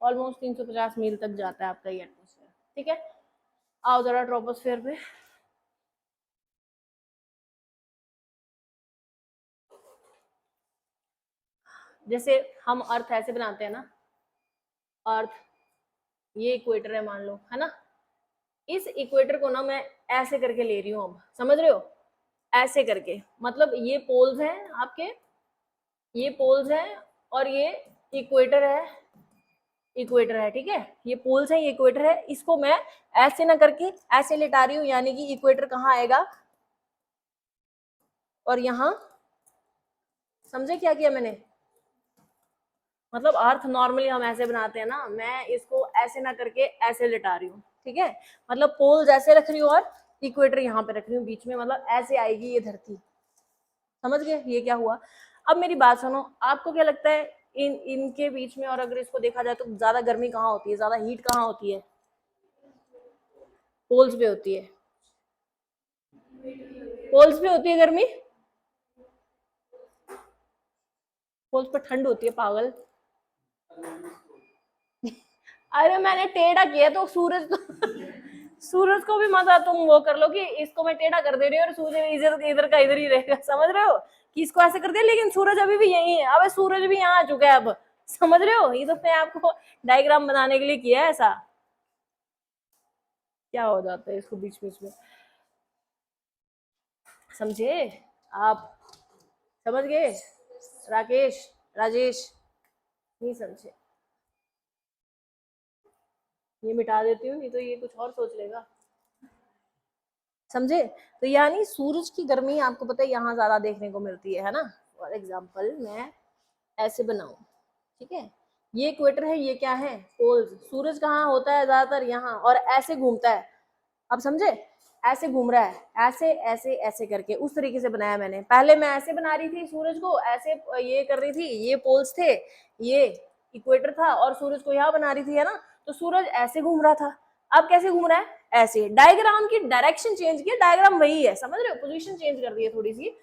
ऑलमोस्ट 350 मील तक जाता है आपका ये एटमोस्फेयर, ठीक है। आओ जरा ट्रोपोस्फेयर पे। जैसे हम अर्थ ऐसे बनाते हैं ना, अर्थ ये इक्वेटर है मान लो, है ना। इस इक्वेटर को ना मैं ऐसे करके ले रही हूँ, अब समझ रहे हो, ऐसे करके, मतलब ये पोल्स हैं आपके, ये पोल्स हैं और ये इक्वेटर है, इक्वेटर है, ठीक है। ये पोल्स है, ये इक्वेटर है, इसको मैं ऐसे ना करके ऐसे लिटा रही हूँ, यानी कि इक्वेटर कहाँ आएगा, और यहाँ, समझे क्या किया मैंने, मतलब अर्थ नॉर्मली हम ऐसे बनाते हैं ना, मैं इसको ऐसे ना करके ऐसे लिटा रही हूँ, ठीक है। मतलब पोल्स ऐसे रख रही हूँ और इक्वेटर यहाँ पे रख रही हूँ बीच में, मतलब ऐसे आएगी ये धरती, समझ गए ये क्या हुआ। अब मेरी बात सुनो, आपको क्या लगता है इनके बीच में, और अगर इसको देखा जाए तो ज्यादा गर्मी कहाँ होती है, ज्यादा हीट कहाँ होती है, पोल्स पे होती है, पोल्स पे होती है गर्मी, पोल्स पे ठंड होती है पागल। अरे मैंने टेढ़ा किया तो सूरज तो सूरज को भी मजा तुम वो कर लो कि इसको मैं टेढ़ा कर दे रही हूँ और सूरज इधर इधर का इधर ही रहेगा, समझ रहे हो कि इसको ऐसे कर दिया, लेकिन सूरज अभी भी यही है। अब सूरज भी यहाँ आ चुका है अब, समझ रहे हो, ये तो मैं आपको डायग्राम बनाने के लिए किया है ऐसा। क्या हो जाता है इसको बीच बीच में, समझे आप, समझ गए राकेश राजेश, नहीं समझे, ये मिटा देती हूँ नहीं तो ये कुछ और सोच लेगा, समझे। तो यानी सूरज की गर्मी आपको पता है यहाँ ज्यादा देखने को मिलती है ना। फॉर एग्जाम्पल मैं ऐसे बनाऊं, ठीक है, ये इक्वेटर है, ये क्या है पोल्स, सूरज कहाँ होता है ज्यादातर यहाँ, और ऐसे घूमता है, अब समझे, ऐसे घूम रहा है, ऐसे ऐसे ऐसे करके, उस तरीके से बनाया मैंने। पहले मैं ऐसे बना रही थी सूरज को, ऐसे ये कर रही थी, ये पोल्स थे, ये इक्वेटर था, और सूरज को यहाँ बना रही थी, है ना, तो सूरज ऐसे घूम रहा था। अब कैसे घूम रहा है, ऐसे, डायग्राम की डायरेक्शन चेंज किया, डायग्राम वही है, समझ रहे हो, पोजीशन चेंज कर दी है थोड़ी सी।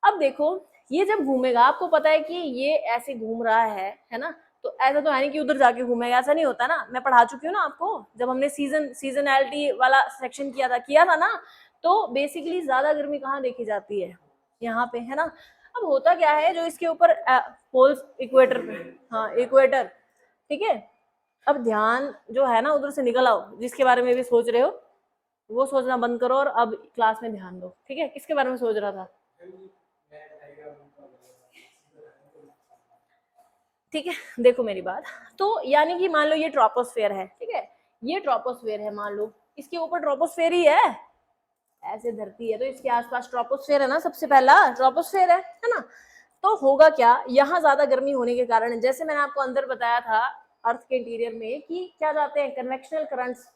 अब देखो ये जब घूमेगा, आपको पता है कि ये ऐसे घूम रहा है ना, तो ऐसा तो है नहीं कि उधर जाके घूमेगा, ऐसा नहीं होता ना, मैं पढ़ा चुकी हूँ ना आपको, जब हमने सीजनैलिटी वाला सेक्शन किया था ना, तो बेसिकली ज्यादा गर्मी कहाँ देखी जाती है, यहाँ पे, है ना। अब होता क्या है, जो इसके ऊपर पोल्स इक्वेटर पे, हाँ इक्वेटर, ठीक है। अब ध्यान जो है ना उधर से निकल आओ, जिसके बारे में भी सोच रहे हो वो सोचना बंद करो और अब क्लास में ध्यान दो, ठीक है। किसके बारे में सोच रहा था, ठीक है, देखो मेरी बात, तो यानी कि मान लो ये ट्रोपोस्फेयर है, ठीक है, ये ट्रोपोस्फेयर है, मान लो इसके ऊपर ट्रोपोस्फेयर ही है, ऐसे धरती है तो इसके आसपास ट्रोपोस्फेयर है ना, सबसे पहला ट्रोपोस्फेयर है ना। तो होगा क्या, यहाँ ज्यादा गर्मी होने के कारण, जैसे मैंने आपको अंदर बताया था अर्थ के इंटीरियर में कि क्या जाते हैं कन्वेक्शनल करंट्स,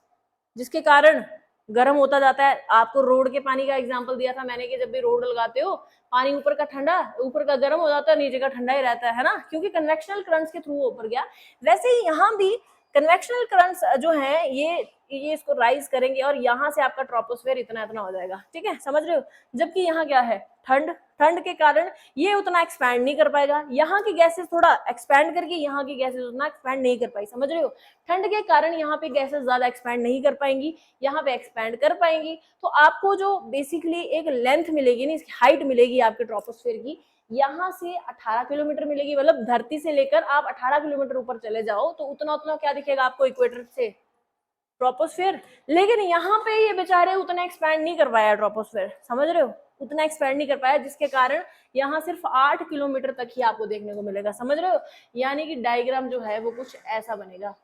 जिसके कारण गर्म होता जाता है। आपको रोड के पानी का एग्जांपल दिया था मैंने कि जब भी रोड लगाते हो, पानी ऊपर का ठंडा, ऊपर का गर्म हो जाता है, नीचे का ठंडा ही रहता है ना, क्योंकि कन्वेक्शनल करंट्स के थ्रू ऊपर गया। वैसे ही यहाँ भी कन्वेक्शनल करंट्स जो हैं ये इसको राइज करेंगे और यहाँ से आपका ट्रोपोस्फेयर इतना इतना हो जाएगा, ठीक है, समझ रहे हो। जबकि यहाँ क्या है, ठंड, ठंड के कारण ये उतना एक्सपैंड नहीं कर पाएगा, यहाँ की गैसेस थोड़ा एक्सपैंड करके यहाँ की गैसेस उतना एक्सपैंड नहीं कर पाई, समझ रहे हो। ठंड के कारण यहाँ पे गैसेस ज्यादा एक्सपैंड नहीं कर पाएंगी, यहाँ पे एक्सपैंड कर पाएंगी। तो आपको जो बेसिकली एक लेंथ मिलेगी ना, इसकी हाइट मिलेगी आपके ट्रोपोस्फेयर की, यहाँ से 18 किलोमीटर मिलेगी, मतलब धरती से लेकर आप 18 किलोमीटर ऊपर चले जाओ तो उतना उतना क्या दिखेगा आपको इक्वेटर से, ट्रोपोस्फेयर। लेकिन यहाँ पे ये बेचारे उतना एक्सपैंड नहीं कर पाया ट्रोपोस्फेयर, समझ रहे हो, उतना एक्सपैंड नहीं कर पाया, जिसके कारण यहाँ सिर्फ 8 किलोमीटर तक ही आपको देखने को मिलेगा, समझ रहे हो। यानी कि डायग्राम जो है वो कुछ ऐसा बनेगा,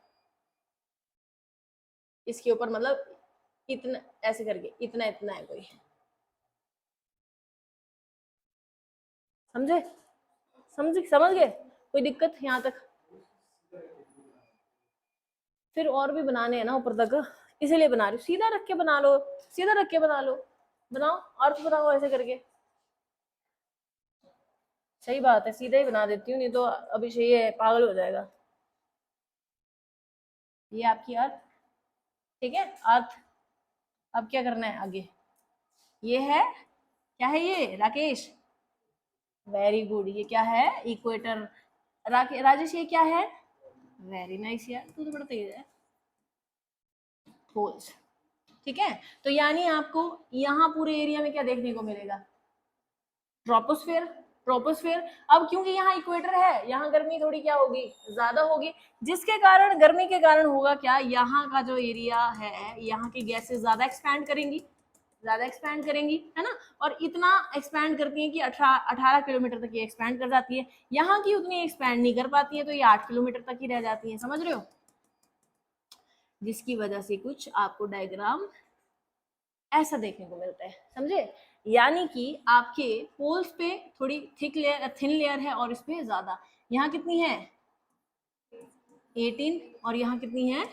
इसके ऊपर मतलब इतना ऐसे करके इतना इतना है कोई, समझे, समझ गए, कोई दिक्कत यहाँ तक। फिर और भी बनाने हैं ना ऊपर तक, इसीलिए बना रही हूँ, सीधा रख के बना लो, सीधा रख के बना लो, बनाओ अर्थ बनाओ ऐसे करके, सही बात है, सीधा ही बना देती हूँ, नहीं तो अभी से ये पागल हो जाएगा। ये आपकी अर्थ, ठीक है, अर्थ। अब क्या करना है आगे, ये है, क्या है ये राकेश, वेरी गुड, ये क्या है इक्वेटर, राजेश ये क्या है, वेरी नाइस यार, तू तो बड़ा तेज है, पोल्स, ठीक है। तो यानी आपको यहाँ पूरे एरिया में क्या देखने को मिलेगा, ट्रोपोस्फेयर, ट्रोपोस्फेयर। अब क्योंकि यहाँ इक्वेटर है, यहाँ गर्मी थोड़ी क्या होगी, ज्यादा होगी, जिसके कारण गर्मी के कारण होगा क्या, यहाँ का जो एरिया है, यहाँ की गैसेस ज्यादा एक्सपैंड करेंगी, ज्यादा एक्सपैंड करेंगी, है ना, और इतना एक्सपैंड करती है कि 18 किलोमीटर तक ये एक्सपैंड कर जाती है। यहाँ की उतनी एक्सपैंड नहीं कर पाती है, तो ये 8 किलोमीटर तक ही रह जाती है, समझ रहे हो, जिसकी वजह से कुछ आपको डायग्राम ऐसा देखने को मिलता है, समझे। यानी कि आपके पोल्स पे थोड़ी थिक लेयर, थिन लेयर है, और इस पे ज्यादा, यहाँ कितनी है 18, और यहाँ कितनी है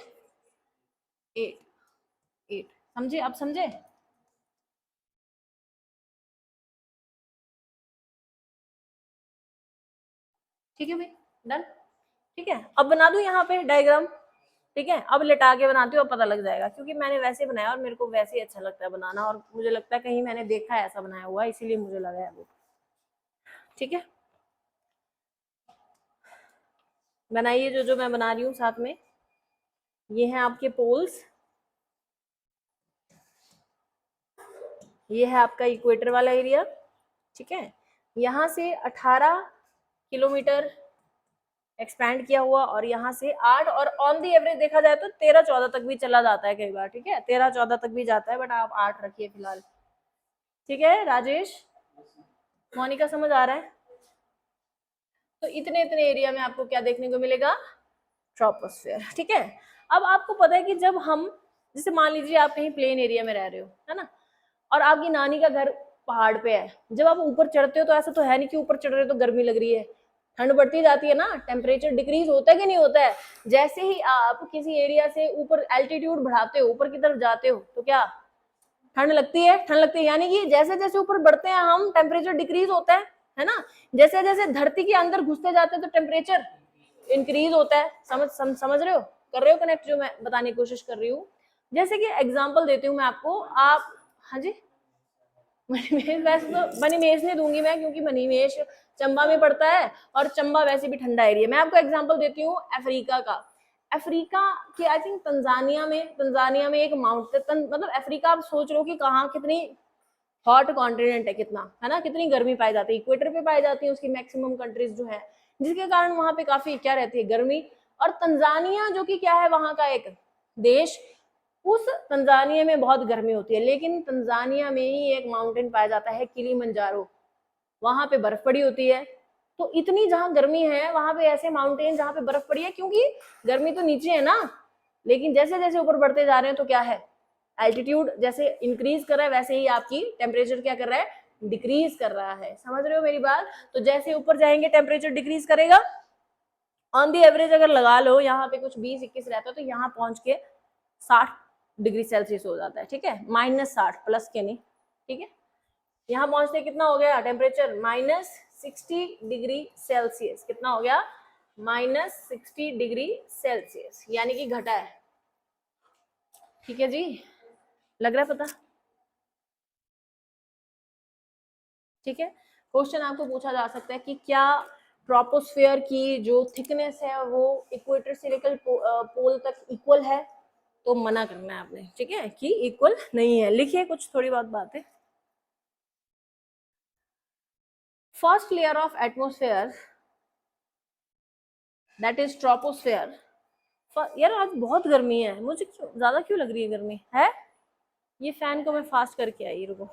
8, 8, समझे, अब समझे। ठीक है भाई, डन, ठीक है। अब बना दूं यहाँ पे डायग्राम, ठीक है, अब लिटा के बनाती हूँ, अब पता लग जाएगा, क्योंकि मैंने वैसे बनाया और मेरे को वैसे ही अच्छा लगता है बनाना, और मुझे लगता है कहीं मैंने देखा है ऐसा बनाया हुआ, इसीलिए मुझे लगा है वो, ठीक है। बनाइए जो जो मैं बना रही हूँ साथ में, ये हैं आपके पोल्स, ये है आपका इक्वेटर वाला एरिया, ठीक है। यहाँ से 18 किलोमीटर एक्सपैंड किया हुआ और यहाँ से 8, और ऑन दी एवरेज देखा जाए तो 13-14 तक भी चला जाता है कई बार, ठीक है, 13-14 तक भी जाता है, बट आप 8 रखिए फिलहाल, ठीक है। राजेश, मोनिका, समझ आ रहा है? तो इतने इतने एरिया में आपको क्या देखने को मिलेगा? ट्रोपोस्फेयर, ठीक है। अब आपको पता है कि जब हम, जैसे मान लीजिए आप कहीं प्लेन एरिया में रह रहे हो, है ना, और आपकी नानी का घर पहाड़ पे है, जब आप ऊपर चढ़ते हो तो ऐसा तो है नहीं कि ऊपर चढ़ रहे हो तो गर्मी लग रही है, ठंड बढ़ती जाती है ना, टेम्परेचर डिक्रीज होता है कि नहीं होता है। जैसे ही आप किसी एरिया से ऊपर एल्टीट्यूड बढ़ाते हो, ऊपर की तरफ जाते हो, तो क्या ठंड लगती है? ठंड लगती है, यानी कि जैसे जैसे ऊपर बढ़ते हैं हम, टेम्परेचर डिक्रीज होता है ना। जैसे जैसे धरती के अंदर घुसते जाते हैं तो टेम्परेचर इंक्रीज होता है। समझ रहे हो, कर रहे हो कनेक्ट जो मैं बताने की कोशिश कर रही हूँ? जैसे कि एग्जांपल देती हूँ मैं आपको, आप, हाँ जी, मणिमेश, वैसे तो मणिमेश नहीं दूंगी मैं, क्योंकि मणिमेश चंबा में पड़ता है और चंबा वैसे भी ठंडा एरिया। मैं आपको एग्जांपल देती हूँ अफ्रीका का। अफ्रीका के आई थिंक तंजानिया में एक माउंटेन, मतलब अफ्रीका आप सोच रहे हो कि कहाँ, कितनी हॉट कॉन्टिनेंट है, कितना, है ना, कितनी गर्मी पाई जाती है, इक्वेटर पे पाई जाती है उसकी मैक्सिमम कंट्रीज जो है, जिसके कारण वहां पे काफी क्या रहती है, गर्मी। और तंजानिया जो कि क्या है, वहां का एक देश, उस तंजानिया में बहुत गर्मी होती है, लेकिन तंजानिया में ही एक माउंटेन पाया जाता है किलिमंजारो, वहां पे बर्फ पड़ी होती है। तो इतनी जहां गर्मी है वहां पे ऐसे माउंटेन जहां पे बर्फ पड़ी है, क्योंकि गर्मी तो नीचे है ना, लेकिन जैसे जैसे ऊपर बढ़ते जा रहे हैं तो क्या है, एल्टीट्यूड जैसे इंक्रीज कर रहा है वैसे ही आपकी टेम्परेचर क्या कर रहा है, डिक्रीज कर रहा है। समझ रहे हो मेरी बात? तो जैसे ऊपर जाएंगे टेम्परेचर डिक्रीज करेगा। ऑन दी एवरेज अगर लगा लो यहाँ पे कुछ 20-21 रहता है, तो यहाँ पहुंच के 60 डिग्री सेल्सियस हो जाता है, ठीक है, -60, प्लस के नहीं, ठीक है। यहाँ पहुंचते कितना हो गया टेम्परेचर, -60 डिग्री सेल्सियस। कितना हो गया? -60 डिग्री सेल्सियस, यानी कि घटा है, ठीक है जी, लग रहा है पता, ठीक है। क्वेश्चन आपको पूछा जा सकता है कि क्या ट्रोपोस्फेयर की जो थिकनेस है वो इक्वेटर से लेकर पोल तक इक्वल है? तो मना करना है आपने, ठीक है, कि इक्वल नहीं है। लिखिए कुछ थोड़ी बहुत बातें। First layer of atmosphere that is troposphere. यार आज बहुत गर्मी है, मुझे क्यों ज्यादा क्यों लग रही है गर्मी है? ये फैन को मैं फास्ट करके आई, रुको।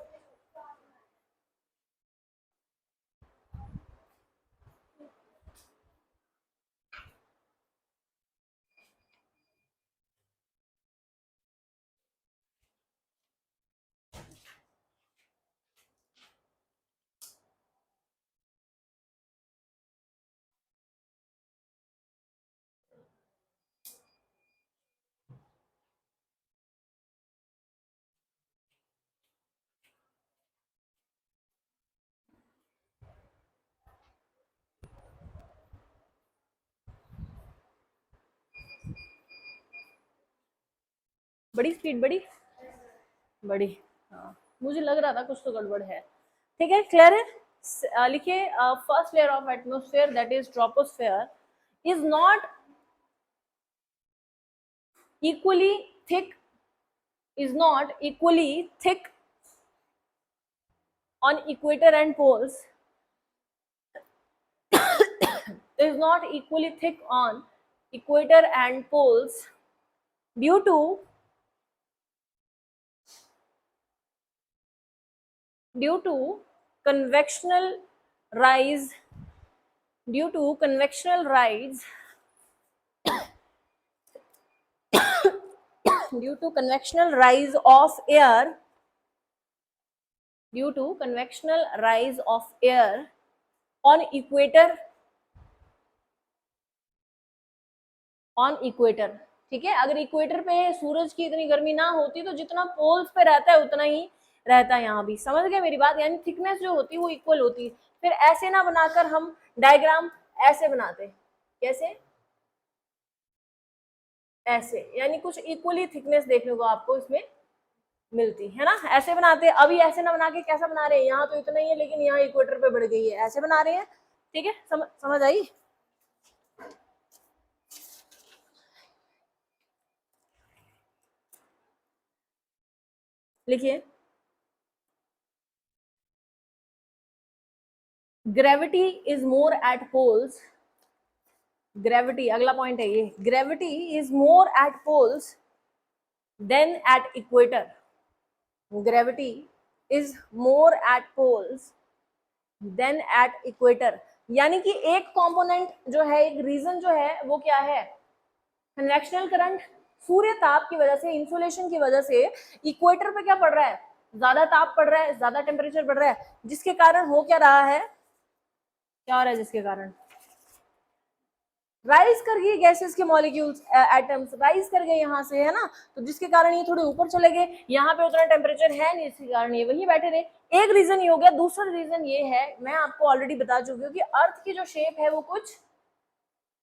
बड़ी स्पीड, बड़ी बड़ी, हाँ मुझे लग रहा था कुछ तो गड़बड़ है, ठीक है, क्लियर है। लिखिए first layer of atmosphere that is troposphere is not equally thick, is not equally thick on equator and poles, is not equally thick on equator and poles due to convectional rise, due to convectional rise due to convectional rise of air, due to convectional rise of air on equator, on equator, ठीक है। अगर equator पे सूरज की इतनी गर्मी ना होती तो जितना पोल्स पे रहता है उतना ही रहता है यहाँ भी। समझ गए मेरी बात? यानी थिकनेस जो होती है वो इक्वल होती है। फिर ऐसे ना बनाकर हम डायग्राम ऐसे बनाते, कैसे, ऐसे, यानी कुछ इक्वली थिकनेस देखने को आपको इसमें मिलती है ना, ऐसे बनाते हैं। अभी ऐसे ना बना के कैसा बना रहे हैं, यहाँ तो इतना ही है लेकिन यहाँ इक्वेटर पे बढ़ गई है, ऐसे बना रहे हैं, ठीक है। समझ आई? लिखिए, gravity is more at poles, gravity अगला पॉइंट है ये, gravity is more at poles than at equator, gravity is more at poles than at equator. यानी कि एक कंपोनेंट जो है, एक रीजन जो है वो क्या है, कन्वेक्शनल करंट, सूर्य ताप की वजह से, इंसुलेशन की वजह से इक्वेटर पे क्या पड़ रहा है, ज्यादा ताप पड़ रहा है, ज्यादा टेम्परेचर बढ़ रहा है, जिसके कारण हो क्या रहा है, क्या हो रहा है, जिसके कारण राइज कर गई गैसेस के मॉलिक्यूल्स, एटम्स राइज कर गए यहाँ से, है ना, तो जिसके कारण ये थोड़े ऊपर चले गए, यहाँ पे उतना टेम्परेचर है नहीं, इसके कारण ये वहीं बैठे रहे। एक रीजन ये हो गया। दूसरा रीजन ये है, मैं आपको ऑलरेडी बता चुकी हूँ कि अर्थ की जो शेप है वो कुछ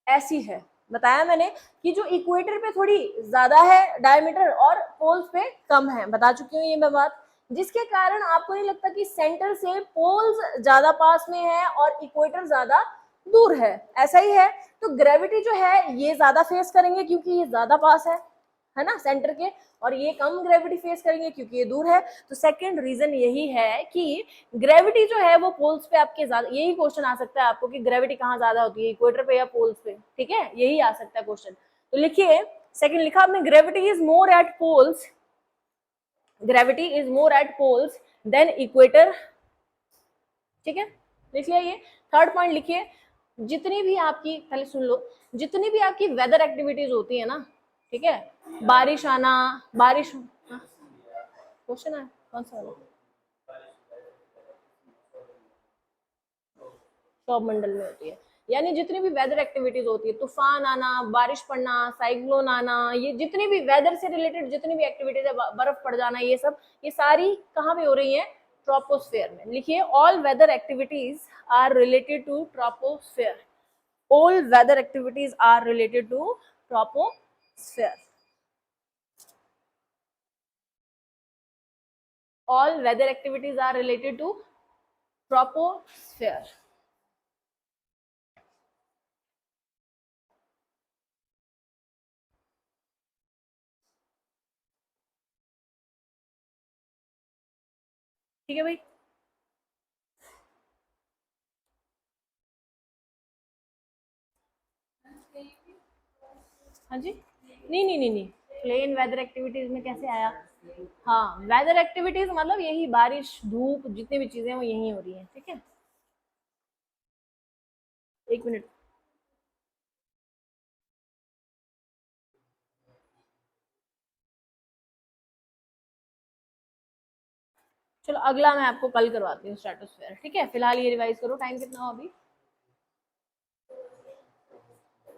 ऐसी है, बताया मैंने कि जो इक्वेटर पे थोड़ी ज्यादा है डायमीटर और पोल्स पे कम है, बता चुकी हूँ ये मैं बात, जिसके कारण आपको नहीं लगता कि सेंटर से पोल्स ज्यादा पास में है और इक्वेटर ज्यादा दूर है, ऐसा ही है। तो ग्रेविटी जो है ये ज्यादा फेस करेंगे क्योंकि ये ज्यादा पास है ना सेंटर के, और ये कम ग्रेविटी फेस करेंगे क्योंकि ये दूर है। तो सेकंड रीजन यही है कि ग्रेविटी जो है वो पोल्स पे आपके ज्यादा, यही क्वेश्चन आ सकता है आपको कि ग्रेविटी कहाँ ज्यादा होती है, इक्वेटर पे या पोल्स पे, ठीक है, यही आ सकता है क्वेश्चन। तो लिखिए, सेकंड लिखा आपने, gravity is more at poles, gravity is more at poles than equator, ठीक है, लिख लिया ये। थर्ड पॉइंट लिखिए, जितनी भी आपकी, पहले सुन लो, जितनी भी आपकी वेदर एक्टिविटीज होती है ना, ठीक है, बारिश आना, बारिश, क्वेश्चन है कौन सा वाला, सौर मंडल में होती है, यानी जितनी भी वेदर एक्टिविटीज होती है, तूफान आना, बारिश पड़ना, साइक्लोन आना, ये जितनी भी वेदर से रिलेटेड जितनी भी एक्टिविटीज है, बर्फ पड़ जाना, ये सब, ये सारी कहाँ पे हो रही है, ट्रोपोस्फेयर में। लिखिए, all weather activities are related to troposphere, all weather activities are related to troposphere, all weather activities are related to troposphere। ठीक है भाई, हाँ जी, नहीं नहीं नहीं नहीं, प्लेन वेदर एक्टिविटीज में कैसे आया, हाँ, वेदर एक्टिविटीज मतलब यही बारिश धूप जितनी भी चीजें वो यही हो रही है, ठीक है, एक मिनट, चलो अगला मैं आपको कल करवाती हूँ स्ट्रेटोस्फेयर, ठीक है, फिलहाल ये रिवाइज करो, टाइम कितना हो अभी,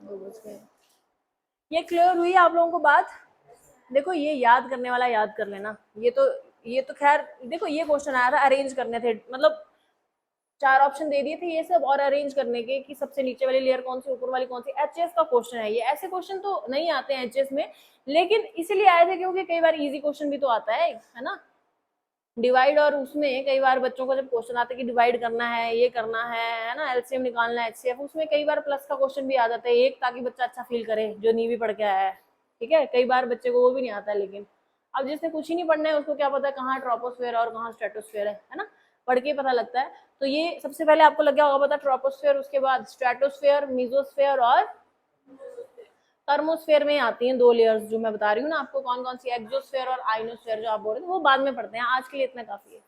2 बज गए। ये क्लियर हुई आप लोगों को बात, देखो ये याद करने वाला याद कर लेना, ये तो खैर देखो, ये क्वेश्चन आया था अरेंज करने थे, मतलब 4 ऑप्शन दे दिए थे ये सब, और अरेंज करने के कि सबसे नीचे वाली लेयर कौन सी, ऊपर वाली कौन सी, एचएस का क्वेश्चन है ये, ऐसे क्वेश्चन तो नहीं आते हैं एचएस में, लेकिन इसलिए आए थे क्योंकि कई बार इजी क्वेश्चन भी तो आता है ना, डिवाइड, और उसमें कई बार बच्चों को जब क्वेश्चन आता है कि डिवाइड करना है, ये करना है ना, एलसीएम निकालना है, एचसीएफ, उसमें कई बार प्लस का क्वेश्चन भी आ जाता है एक, ताकि बच्चा अच्छा फील करे जो नीवी पढ़ के आया है, ठीक है, कई बार बच्चे को वो भी नहीं आता है, लेकिन अब जिसने कुछ ही नहीं पढ़ना है उसको क्या पता है कहाँ ट्रोपोस्फेयर और कहाँ स्ट्रेटोस्फेयर है ना, पढ़ के पता लगता है। तो ये सबसे पहले आपको लग गया होगा पता, ट्रोपोस्फेयर, उसके बाद स्ट्रेटोस्फेयर, मीजोस्फेयर और थर्मोस्फेयर में आती हैं 2 लेयर्स जो मैं बता रही हूँ ना आपको, कौन कौन सी, एक्सोस्फेयर और आइनोस्फेयर जो आप बोल रहे थे, वो बाद में पढ़ते हैं, आज के लिए इतना काफी है,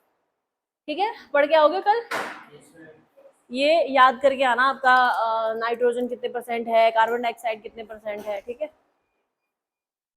ठीक है, पढ़ के आओगे कल, ये याद करके आना, आपका नाइट्रोजन कितने % है, कार्बन डाइऑक्साइड कितने % है, ठीक है।